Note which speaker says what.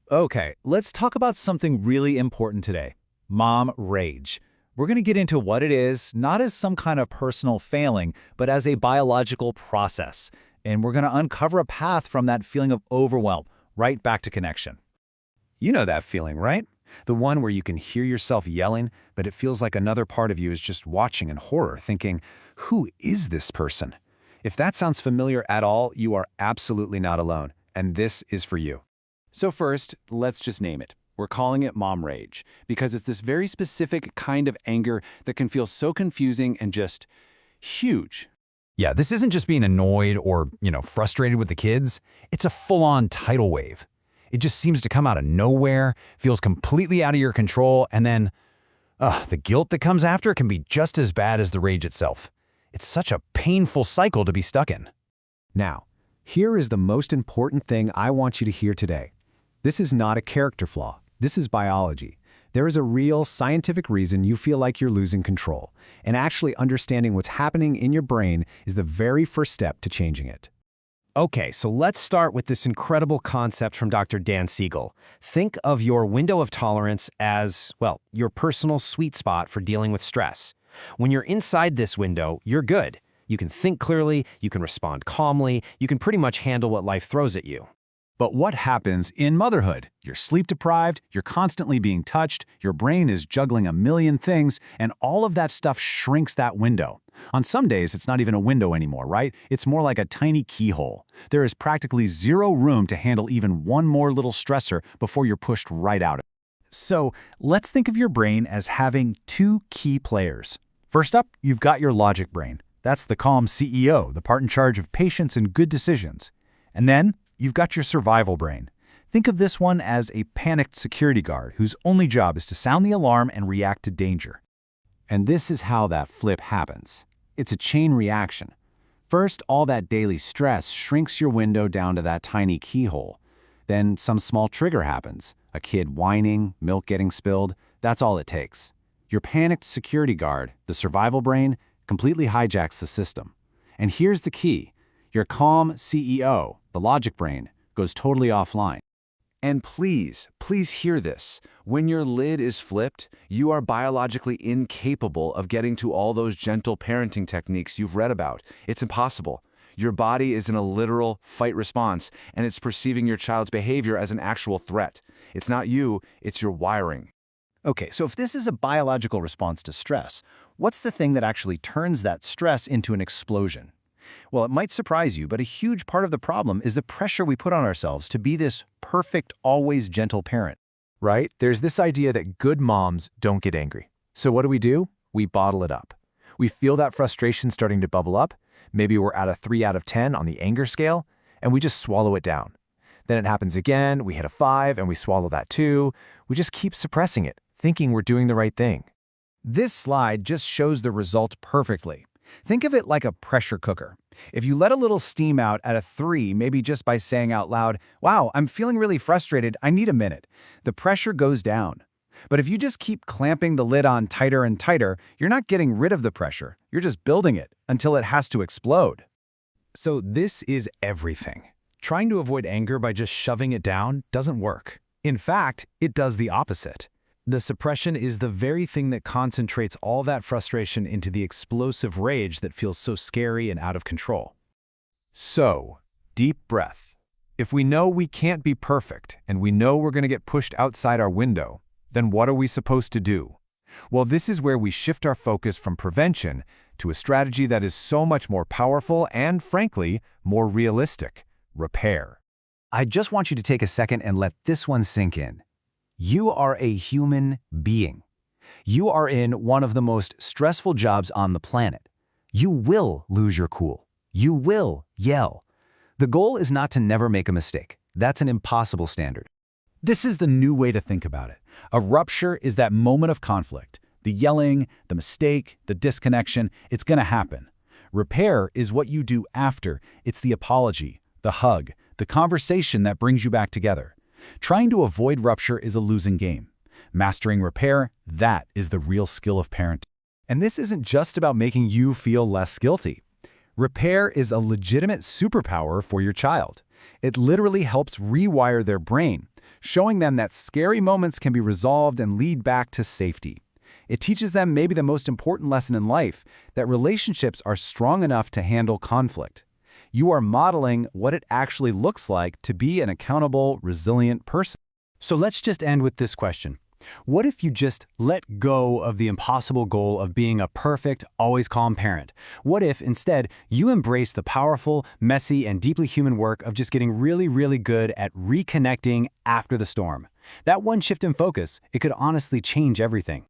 Speaker 1: Okay, let's talk about something really important today. Mom rage. We're going to get into what it is, not as some kind of personal failing, but as a biological process. And we're going to uncover a path from that feeling of overwhelm right back to connection.
Speaker 2: You know that feeling, right? The one where you can hear yourself yelling, but it feels like another part of you is just watching in horror, thinking, who is this person? If that sounds familiar at all, you are absolutely not alone, and this is for you.
Speaker 3: So first, let's just name it. We're calling it mom rage because it's this very specific kind of anger that can feel so confusing and just huge.
Speaker 2: Yeah, this isn't just being annoyed or, frustrated with the kids. It's a full-on tidal wave. It just seems to come out of nowhere, feels completely out of your control, and then, the guilt that comes after can be just as bad as the rage itself. It's such a painful cycle to be stuck in.
Speaker 4: Now, here is the most important thing I want you to hear today. This is not a character flaw. This is biology. There is a real scientific reason you feel like you're losing control, and actually understanding what's happening in your brain is the very first step to changing it.
Speaker 5: Okay, so let's start with this incredible concept from Dr. Dan Siegel. Think of your window of tolerance as, well, your personal sweet spot for dealing with stress. When you're inside this window, you're good. You can think clearly, you can respond calmly, you can pretty much handle what life throws at you.
Speaker 1: But what happens in motherhood? You're sleep deprived, you're constantly being touched, your brain is juggling a million things, and all of that stuff shrinks that window. On some days, it's not even a window anymore, right? It's more like a tiny keyhole. There is practically zero room to handle even one more little stressor before you're pushed right out. So let's think of your brain as having two key players. First up, you've got your logic brain. That's the calm CEO, the part in charge of patience and good decisions. And then, you've got your survival brain. Think of this one as a panicked security guard whose only job is to sound the alarm and react to danger.
Speaker 4: And this is how that flip happens. It's a chain reaction. First, all that daily stress shrinks your window down to that tiny keyhole. Then some small trigger happens. A kid whining, milk getting spilled. That's all it takes. Your panicked security guard, the survival brain, completely hijacks the system. And here's the key. Your calm CEO, the logic brain, goes totally offline.
Speaker 3: And please hear this. When your lid is flipped, you are biologically incapable of getting to all those gentle parenting techniques you've read about. It's impossible. Your body is in a literal fight response, and it's perceiving your child's behavior as an actual threat. It's not you, it's your wiring.
Speaker 1: Okay, so if this is a biological response to stress, what's the thing that actually turns that stress into an explosion? Well, it might surprise you, but a huge part of the problem is the pressure we put on ourselves to be this perfect, always gentle parent.
Speaker 4: Right? There's this idea that good moms don't get angry. So what do? We bottle it up. We feel that frustration starting to bubble up. Maybe we're at a 3 out of 10 on the anger scale, and we just swallow it down. Then it happens again, we hit a 5, and we swallow that too. We just keep suppressing it, thinking we're doing the right thing. This slide just shows the result perfectly. Think of it like a pressure cooker. If you let a little steam out at a 3, maybe just by saying out loud, "Wow, I'm feeling really frustrated, I need a minute," the pressure goes down. But if you just keep clamping the lid on tighter and tighter, you're not getting rid of the pressure. You're just building it until it has to explode.
Speaker 2: So this is everything. Trying to avoid anger by just shoving it down doesn't work. In fact, it does the opposite. The suppression is the very thing that concentrates all that frustration into the explosive rage that feels so scary and out of control. So, deep breath. If we know we can't be perfect and we know we're going to get pushed outside our window, then what are we supposed to do? Well, this is where we shift our focus from prevention to a strategy that is so much more powerful and, frankly, more realistic: repair.
Speaker 4: I just want you to take a second and let this one sink in. You are a human being. You are in one of the most stressful jobs on the planet. You will lose your cool. You will yell. The goal is not to never make a mistake. That's an impossible standard.
Speaker 1: This is the new way to think about it. A rupture is that moment of conflict. The yelling, the mistake, the disconnection, it's going to happen. Repair is what you do after. It's the apology, the hug, the conversation that brings you back together. Trying to avoid rupture is a losing game. Mastering repair, that is the real skill of parenting.
Speaker 4: And this isn't just about making you feel less guilty. Repair is a legitimate superpower for your child. It literally helps rewire their brain,
Speaker 1: showing them that scary moments can be resolved and lead back to safety. It teaches them maybe the most important lesson in life, that relationships are strong enough to handle conflict. You are modeling what it actually looks like to be an accountable, resilient person.
Speaker 2: So let's just end with this question. What if you just let go of the impossible goal of being a perfect, always calm parent? What if, instead, you embrace the powerful, messy, and deeply human work of just getting really, really good at reconnecting after the storm? That one shift in focus, it could honestly change everything.